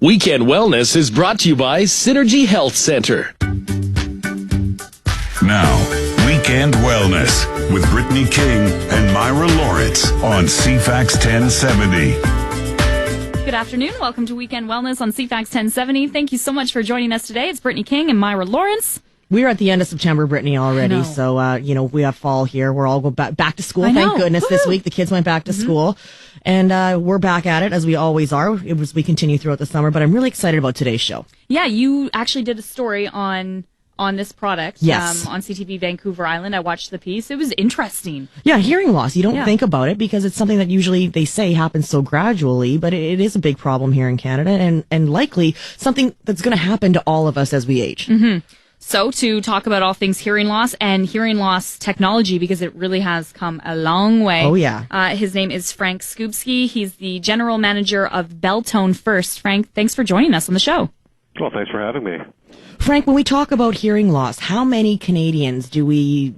Weekend Wellness is brought to you by Synergy Health Center. Now, Weekend Wellness with Brittany King and Myra Lawrence on CFAX 1070. Good afternoon. Welcome to Weekend Wellness on CFAX 1070. Thank you so much for joining us today. It's Brittany King and Myra Lawrence. We're at the end of September, Brittany, already. So, we have fall here. We're all going back to school. Thank goodness. Woo-hoo. This week the kids went back to school. And we're back at it, as we always are. We continue throughout the summer. But I'm really excited about today's show. Yeah, you actually did a story on this product. Yes. On CTV Vancouver Island. I watched the piece. It was interesting. Yeah, hearing loss. You don't think about it because it's something that usually they say happens so gradually. But it is a big problem here in Canada and likely something that's going to happen to all of us as we age. Mm-hmm. So to talk about all things hearing loss and hearing loss technology, because it really has come a long way. Oh, yeah. His name is Frank Skubski. He's the general manager of Belltone First. Frank, thanks for joining us on the show. Well, thanks for having me. Frank, when we talk about hearing loss, how many Canadians do we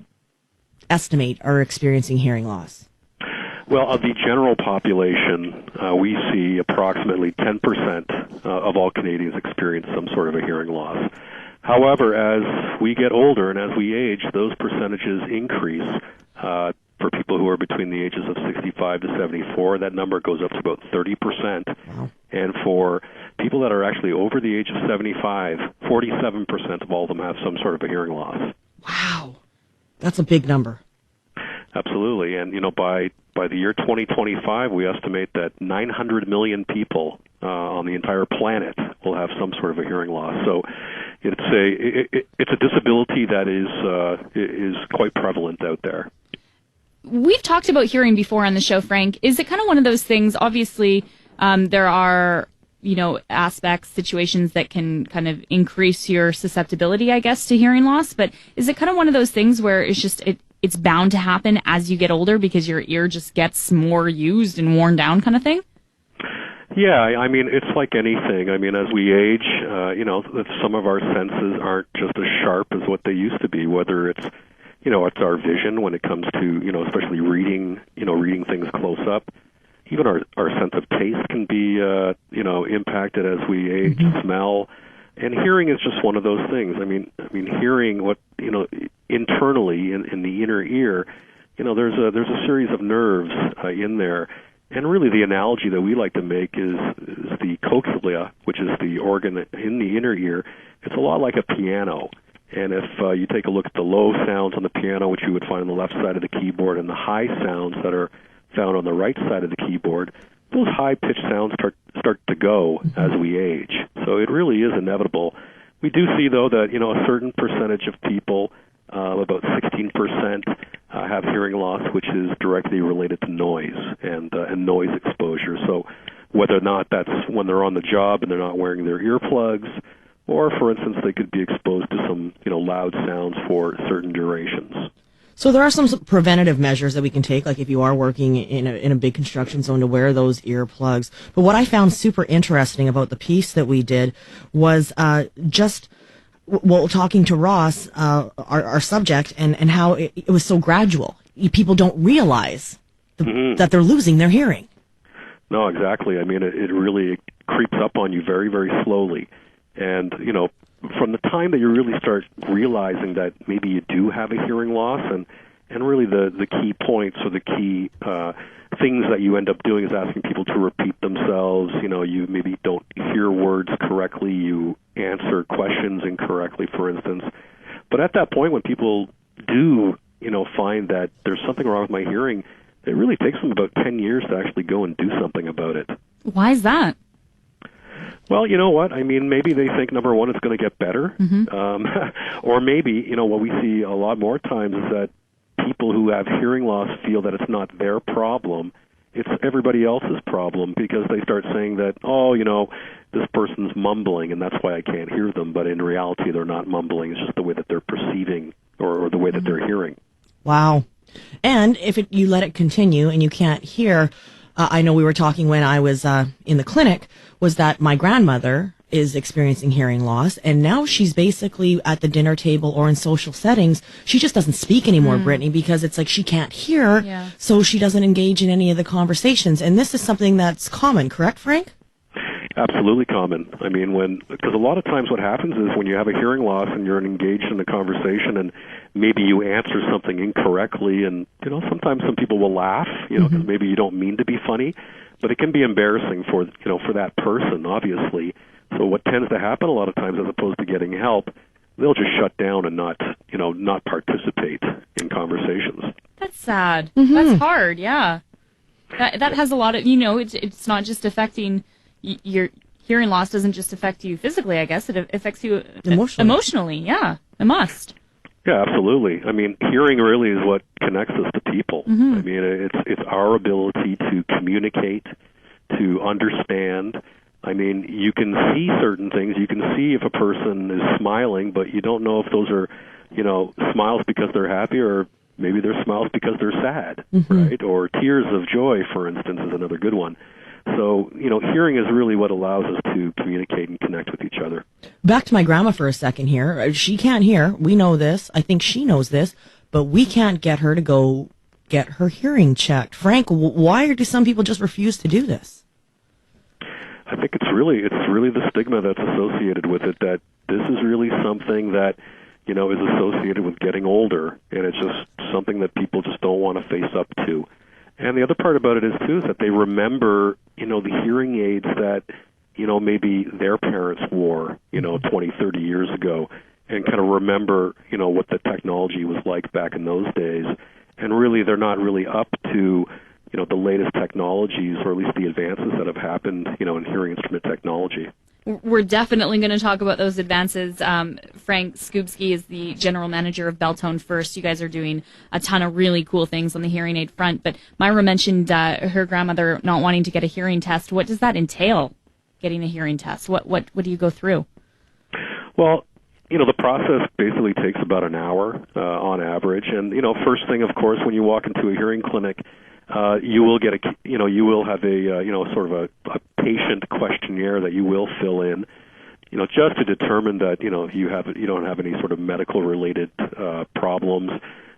estimate are experiencing hearing loss? Well, of the general population, we see approximately 10% of all Canadians experience some sort of a hearing loss. However, as we get older and as we age, those percentages increase. For people who are between the ages of 65 to 74, that number goes up to about 30%. Wow. And for people that are actually over the age of 75, 47% of all of them have some sort of a hearing loss. Wow. That's a big number. Absolutely. And, by the year 2025, we estimate that 900 million people on the entire planet will have some sort of a hearing loss. So it's a disability that is quite prevalent out there. We've talked about hearing before on the show, Frank. Is it kind of one of those things, obviously, there are, aspects, situations that can kind of increase your susceptibility, I guess, to hearing loss, but is it kind of one of those things where it's just, it's bound to happen as you get older because your ear just gets more used and worn down kind of thing? Yeah, I mean, it's like anything. I mean, as we age, some of our senses aren't just as sharp as what they used to be, whether it's, it's our vision when it comes to, especially reading things close up. Even our sense of taste can be, impacted as we age, smell. And hearing is just one of those things. I mean, hearing what, internally in the inner ear, there's a series of nerves in there. And really the analogy that we like to make is the cochlea, which is the organ in the inner ear. It's a lot like a piano. And if you take a look at the low sounds on the piano, which you would find on the left side of the keyboard, and the high sounds that are found on the right side of the keyboard, those high-pitched sounds start to go as we age. So it really is inevitable. We do see, though, that a certain percentage of people, about 16%, have hearing loss, which is directly related to noise and noise exposure. So whether or not that's when they're on the job and they're not wearing their earplugs, or, for instance, they could be exposed to some loud sounds for certain durations. So there are some preventative measures that we can take, like if you are working in a big construction zone, to wear those earplugs. But what I found super interesting about the piece that we did was talking to Ross, our subject, and how it was so gradual. People don't realize that they're losing their hearing. No, exactly. I mean, it really creeps up on you very, very slowly. And, from the time that you really start realizing that maybe you do have a hearing loss, and really the key points or the key things that you end up doing is asking people to repeat themselves. You maybe don't hear words correctly, you answer questions incorrectly, for instance. But at that point, when people do, find that there's something wrong with my hearing, it really takes them about 10 years to actually go and do something about it. Why is that? Well, you know what? I mean, maybe they think, number one, it's going to get better. Or maybe, what we see a lot more times is that people who have hearing loss feel that it's not their problem. It's everybody else's problem, because they start saying that, this person's mumbling and that's why I can't hear them. But in reality, they're not mumbling. It's just the way that they're perceiving or the way that they're hearing. Wow. And if you let it continue and you can't hear, I know we were talking when I was in the clinic, was that my grandmother is experiencing hearing loss, and now she's basically at the dinner table or in social settings. She just doesn't speak anymore, Brittany, because it's like she can't hear, so she doesn't engage in any of the conversations. And this is something that's common, correct, Frank? Absolutely common. I mean, because a lot of times what happens is when you have a hearing loss and you're engaged in a conversation and maybe you answer something incorrectly, and sometimes some people will laugh, because maybe you don't mean to be funny, but it can be embarrassing for that person, obviously. So what tends to happen a lot of times, as opposed to getting help, they'll just shut down and not participate in conversations. That's sad. That's hard. Yeah. That has a lot of, it's not just affecting your hearing loss. Doesn't just affect you physically, I guess. It affects you emotionally. Yeah, it must. Yeah, absolutely. I mean, hearing really is what connects us to people. I mean, it's our ability to communicate, to understand. I mean, you can see certain things. You can see if a person is smiling, but you don't know if those are, smiles because they're happy, or maybe they're smiles because they're sad, right? Or tears of joy, for instance, is another good one. So, hearing is really what allows us to communicate and connect with each other. Back to my grandma for a second here. She can't hear. We know this. I think she knows this, but we can't get her to go get her hearing checked. Frank, why do some people just refuse to do this? I think it's really the stigma that's associated with it, that this is really something that, is associated with getting older, and it's just something that people just don't want to face up to. And the other part about it is that they remember, the hearing aids that, maybe their parents wore, 20, 30 years ago, and kind of remember, what the technology was like back in those days. And really, they're not really up to, the latest technologies, or at least the advances that have happened, in hearing instrument technology. We're definitely going to talk about those advances. Frank Skubski is the general manager of Beltone First. You guys are doing a ton of really cool things on the hearing aid front. But Myra mentioned her grandmother not wanting to get a hearing test. What does that entail, getting a hearing test? What do you go through? Well, the process basically takes about an hour on average. And, first thing, of course, when you walk into a hearing clinic, you will get you will have a, sort of a patient questionnaire that you will fill in, just to determine that, you don't have any sort of medical related problems.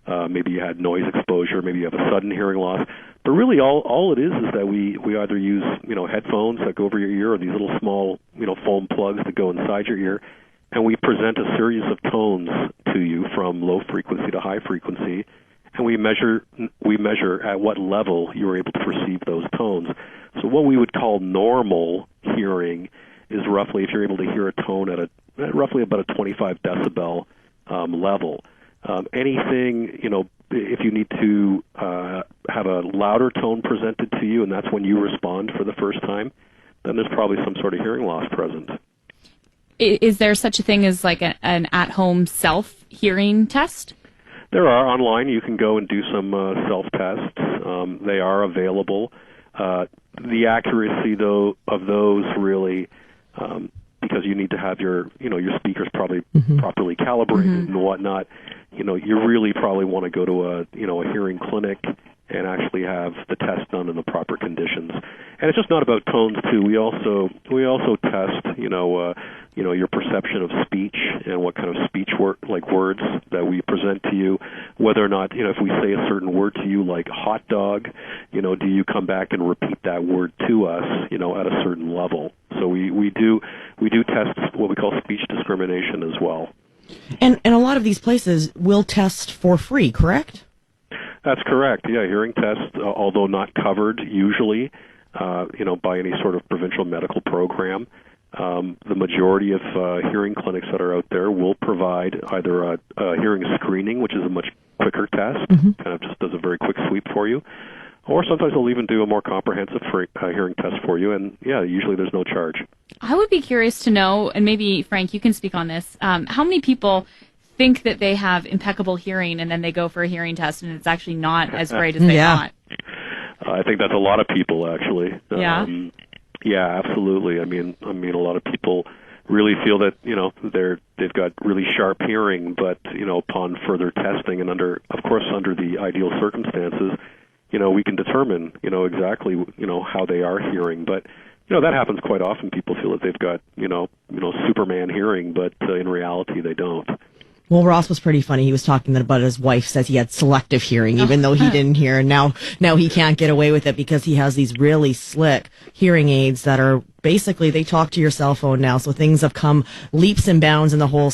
Maybe you had noise exposure, maybe you have a sudden hearing loss. But really all it is that we either use, headphones that go over your ear, or these little small, foam plugs that go inside your ear, and we present a series of tones to you from low frequency to high frequency. And we measure at what level you're able to perceive those tones. So what we would call normal hearing is roughly, if you're able to hear a tone at roughly about a 25 decibel level. Anything, if you need to have a louder tone presented to you, and that's when you respond for the first time, then there's probably some sort of hearing loss present. Is there such a thing as like an at-home self-hearing test? There are. Online, you can go and do some self-tests. They are available. The accuracy, though, of those really, because you need to have your speakers probably properly calibrated and whatnot. You really probably want to go to a hearing clinic and actually have the test done in the proper conditions. And it's just not about tones too. We also test, your perception of speech and what kind of speech words that we present to you. Whether or not, if we say a certain word to you like hot dog, do you come back and repeat that word to us, at a certain level? So we do test what we call speech discrimination as well. And a lot of these places will test for free, correct? That's correct. Yeah, hearing tests, although not covered usually, by any sort of provincial medical program, the majority of hearing clinics that are out there will provide either a hearing screening, which is a much quicker test, kind of just does a very quick sweep for you, or sometimes they'll even do a more comprehensive hearing test for you, and yeah, usually there's no charge. I would be curious to know, and maybe, Frank, you can speak on this, how many people think that they have impeccable hearing and then they go for a hearing test and it's actually not as great as they thought? I think that's a lot of people, actually. Yeah? Yeah, absolutely. I mean, a lot of people really feel that, they've got really sharp hearing, but, upon further testing and under the ideal circumstances, we can determine, exactly, how they are hearing. But, that happens quite often. People feel that they've got, Superman hearing, but in reality they don't. Well, Ross was pretty funny. He was talking about his wife says he had selective hearing, even though he didn't hear. And now he can't get away with it because he has these really slick hearing aids that are basically, they talk to your cell phone now. So things have come leaps and bounds in the whole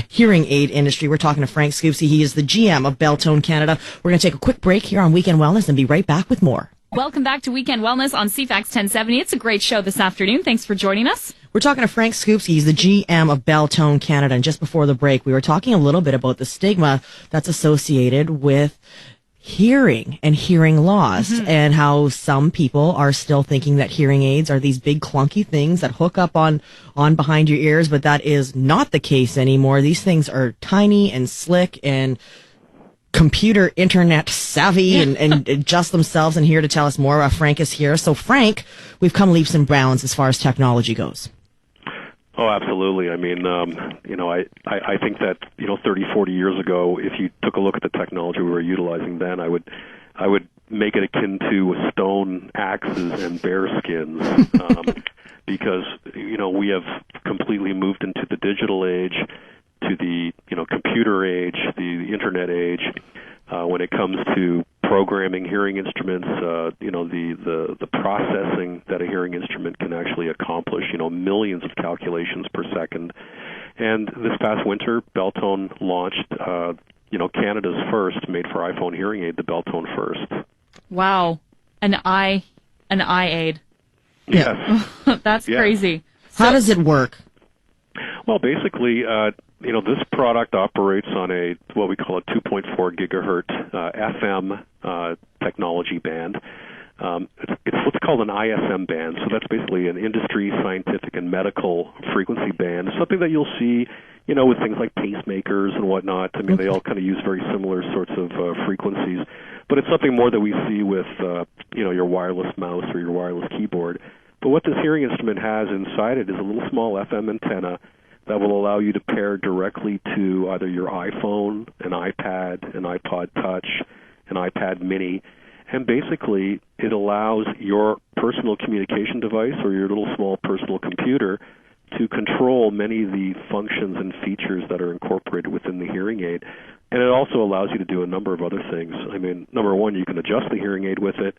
hearing aid industry. We're talking to Frank Skubski. He is the GM of Belltone Canada. We're going to take a quick break here on Weekend Wellness and be right back with more. Welcome back to Weekend Wellness on CFAX 1070. It's a great show this afternoon. Thanks for joining us. We're talking to Frank Skubski. He's the GM of Belltone Canada. And just before the break, we were talking a little bit about the stigma that's associated with hearing and hearing loss, and how some people are still thinking that hearing aids are these big clunky things that hook up on behind your ears, but that is not the case anymore. These things are tiny and slick and computer internet savvy and adjust themselves. And here to tell us more, Frank is here. So Frank, we've come leaps and bounds as far as technology goes. Oh, absolutely. I mean, I think that, 30, 40 years ago, if you took a look at the technology we were utilizing then, I would make it akin to stone axes and bear skins, because, we have completely moved into the digital age, to the, computer age, the internet age. When it comes to programming hearing instruments, the processing that a hearing instrument can actually accomplish, millions of calculations per second. And this past winter, Belltone launched, Canada's first made-for iPhone hearing aid, the Belltone First. Wow, an eye aid. Yes. That's crazy. How does it work? Well, basically, this product operates on what we call a 2.4 gigahertz FM technology band. It's what's called an ISM band, so that's basically an industry, scientific, and medical frequency band, something that you'll see, with things like pacemakers and whatnot. I mean, they all kind of use very similar sorts of frequencies, but it's something more that we see with, your wireless mouse or your wireless keyboard. But what this hearing instrument has inside it is a little small FM antenna that will allow you to pair directly to either your iPhone, an iPad, an iPod Touch, an iPad Mini, and basically it allows your personal communication device or your little small personal computer to control many of the functions and features that are incorporated within the hearing aid. And it also allows you to do a number of other things. I mean, number one, you can adjust the hearing aid with it,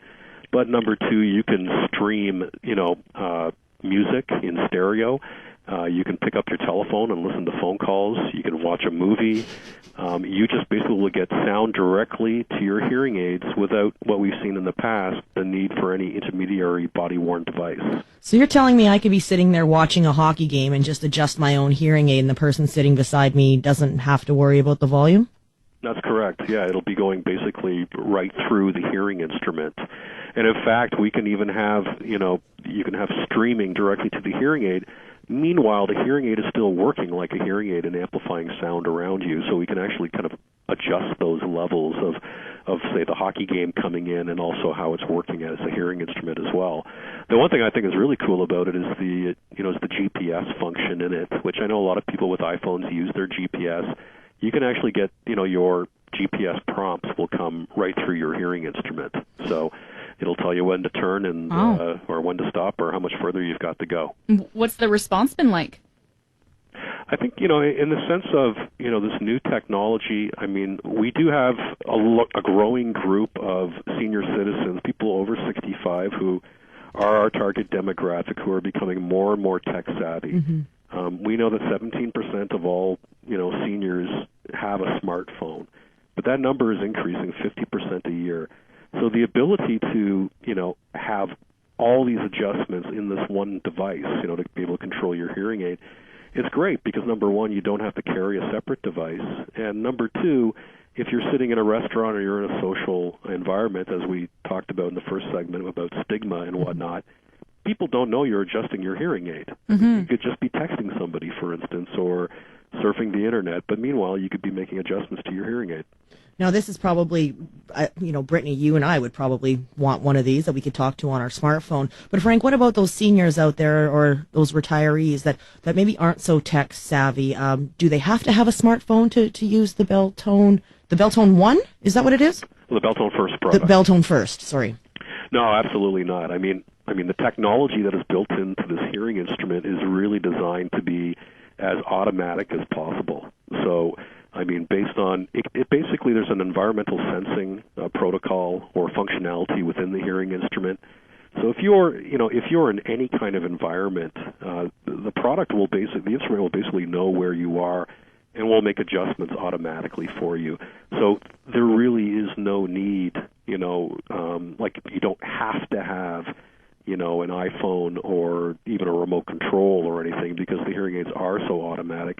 but number two, you can stream, music in stereo. You can pick up your telephone and listen to phone calls. You can watch a movie. You just basically will get sound directly to your hearing aids without what we've seen in the past, the need for any intermediary body-worn device. So you're telling me I could be sitting there watching a hockey game and just adjust my own hearing aid and the person sitting beside me doesn't have to worry about the volume? That's correct. Yeah, it'll be going basically right through the hearing instrument. And in fact, we can even have, you can have streaming directly to the hearing aid. Meanwhile, the hearing aid is still working like a hearing aid and amplifying sound around you, so we can actually kind of adjust those levels of say, the hockey game coming in and also how it's working as a hearing instrument as well. The one thing I think is really cool about it is the GPS function in it, which I know a lot of people with iPhones use their GPS. You can actually get, your GPS prompts will come right through your hearing instrument. So it'll tell you when to turn and or when to stop or how much further you've got to go. What's the response been like? I think, in the sense of, this new technology, I mean, we do have a growing group of senior citizens, people over 65, who are our target demographic, who are becoming more and more tech savvy. Mm-hmm. We know that 17% of all, seniors have a smartphone, but that number is increasing 50% a year. So the ability to, have all these adjustments in this one device, to be able to control your hearing aid, it's great because, number one, you don't have to carry a separate device. And number two, if you're sitting in a restaurant or you're in a social environment, as we talked about in the first segment about stigma and whatnot, people don't know you're adjusting your hearing aid. Mm-hmm. You could just be texting somebody, for instance, or surfing the internet, but meanwhile, you could be making adjustments to your hearing aid. Now, this is probably, Brittany, you and I would probably want one of these that we could talk to on our smartphone. But Frank, what about those seniors out there or those retirees that maybe aren't so tech savvy? Do they have to have a smartphone to use the Belltone 1? Is that what it is? The Belltone First product. The Belltone First, sorry. No, absolutely not. I mean, the technology that is built into this hearing instrument is really designed to be as automatic as possible. So, I mean, based on it basically there's an environmental sensing protocol or functionality within the hearing instrument. So if you're in any kind of environment, the instrument will basically know where you are and will make adjustments automatically for you. So there really is no need, like you don't have to have, an iPhone or even a remote control or anything, because the hearing aids are so automatic.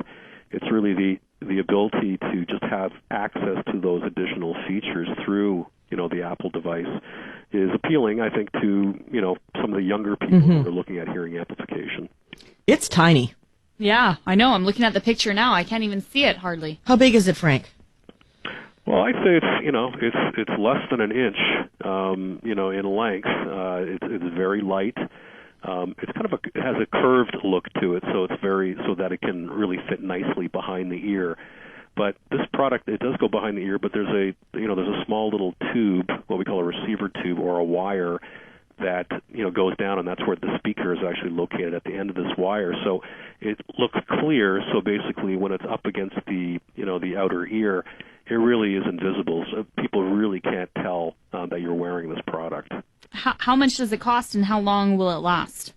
It's really the ability to just have access to those additional features through, the Apple device is appealing, I think, to, some of the younger people who are looking at hearing amplification. It's tiny. Yeah, I know. I'm looking at the picture now. I can't even see it hardly. How big is it, Frank? Well, I'd say it's less than an inch, in length. It's very light. It's it has a curved look to it, so so that it can really fit nicely behind the ear. But this product, it does go behind the ear, but there's a small little tube, what we call a receiver tube or a wire that, goes down, and that's where the speaker is actually located at the end of this wire. So it looks clear. So basically when it's up against the outer ear, it really is invisible. So people really can't tell that you're wearing this product. How much does it cost, and how long will it last?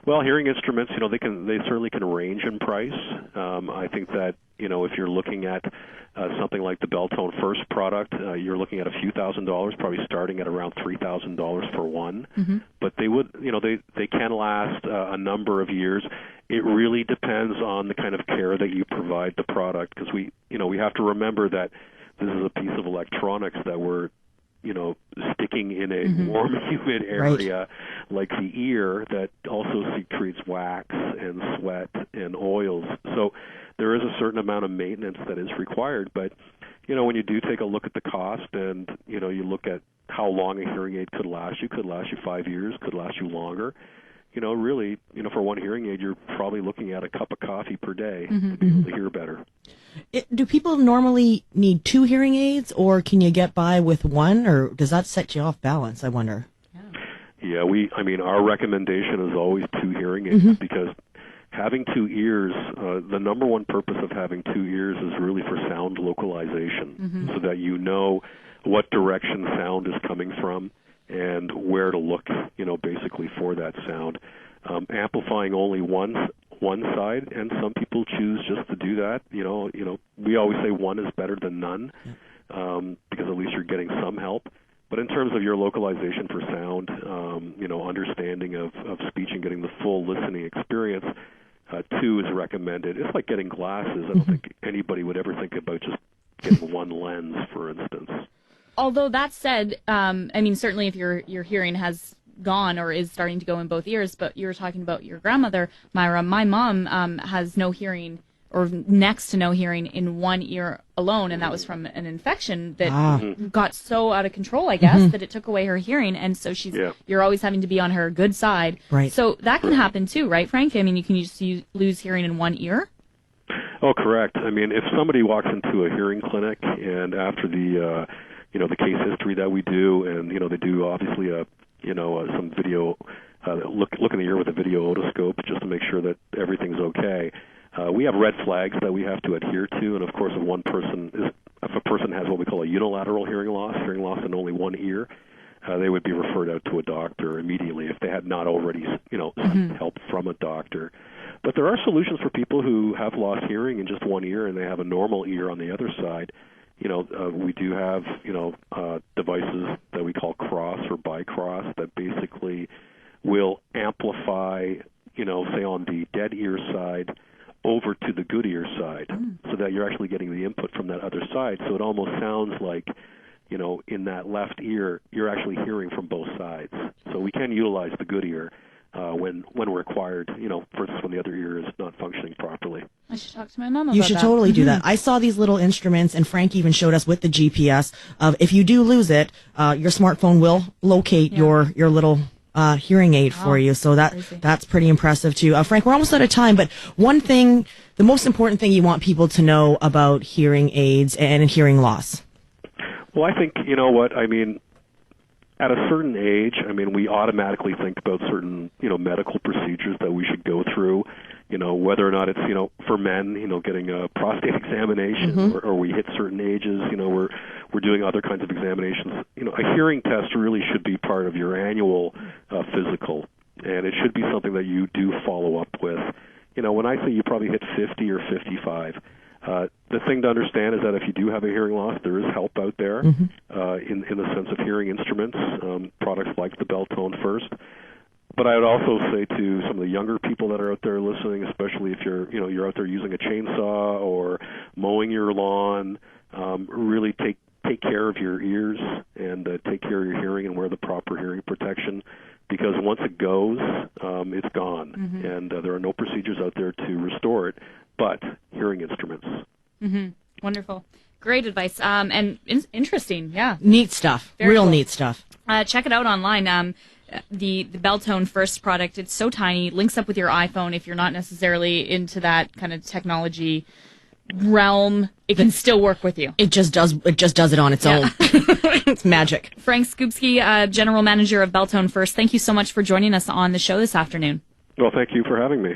Well, hearing instruments, they certainly can range in price. I think that, if you're looking at something like the Belltone First product, you're looking at a few $1,000s, probably starting at around $3,000 for one. Mm-hmm. But they would, they can last a number of years. It really depends on the kind of care that you provide the product, because we have to remember that this is a piece of electronics that we're sticking in a warm, humid area like the ear that also secretes wax and sweat and oils. So there is a certain amount of maintenance that is required. But, when you do take a look at the cost and, you look at how long a hearing aid could last you 5 years, could last you longer. Really, for one hearing aid, you're probably looking at a cup of coffee per day to be able to hear better. Do people normally need two hearing aids, or can you get by with one, or does that set you off balance, I wonder? Yeah, our recommendation is always two hearing aids, because having two ears, the number one purpose of having two ears is really for sound localization, so that you know what direction sound is coming from and where to look, basically for that sound. Amplifying only one side, and some people choose just to do that. We always say one is better than none, because at least you're getting some help. But in terms of your localization for sound, understanding of speech and getting the full listening experience, two is recommended. It's like getting glasses. I don't think anybody would ever think about just getting one lens, for instance. Although that said, certainly if your hearing has gone or is starting to go in both ears, but you were talking about your grandmother, Myra. My mom has no hearing, or next to no hearing, in one ear alone, and that was from an infection that got so out of control, I guess, that it took away her hearing, and so you're always having to be on her good side. Right. So that can happen too, right, Frank? You can just lose hearing in one ear? Oh, correct. If somebody walks into a hearing clinic, and after the the case history that we do, and they do obviously some video, look in the ear with a video otoscope just to make sure that everything's okay. We have red flags that we have to adhere to, and of course, if a person has what we call a unilateral hearing loss in only one ear, they would be referred out to a doctor immediately if they had not already, help from a doctor. But there are solutions for people who have lost hearing in just one ear and they have a normal ear on the other side. We do have, devices that we call cross or bicross that basically will amplify, say on the dead ear side over to the good ear side, so that you're actually getting the input from that other side. So it almost sounds like, in that left ear, you're actually hearing from both sides. So we can utilize the good ear when required, versus when the other ear is not functioning properly. I should talk to my mom about that. You should totally do that. I saw these little instruments, and Frank even showed us with the GPS of if you do lose it, your smartphone will locate your little hearing aid for you. So that's pretty impressive too. Frank, we're almost out of time, but one thing, the most important thing you want people to know about hearing aids and hearing loss. Well, I think, at a certain age, we automatically think about certain, medical procedures that we should go through, whether or not it's, for men, getting a prostate examination, or we hit certain ages, we're doing other kinds of examinations. A hearing test really should be part of your annual physical, and it should be something that you do follow up with. When I say you probably hit 50 or 55, the thing to understand is that if you do have a hearing loss, there is help out there in the sense of hearing instruments, products like the Beltone First. But I would also say to some of the younger people that are out there listening, especially if you're out there using a chainsaw or mowing your lawn, really take care of your ears and take care of your hearing and wear the proper hearing protection, because once it goes, it's gone, and there are no procedures out there to restore it, but hearing instruments. Wonderful. Great advice. And interesting, yeah. Neat stuff. Very Real cool. neat stuff. Check it out online. The Beltone First product, it's so tiny, links up with your iPhone. If you're not necessarily into that kind of technology realm, it can still work with you. It just does it on its own. It's magic. Frank Skubski, General Manager of Beltone First, thank you so much for joining us on the show this afternoon. Well, thank you for having me.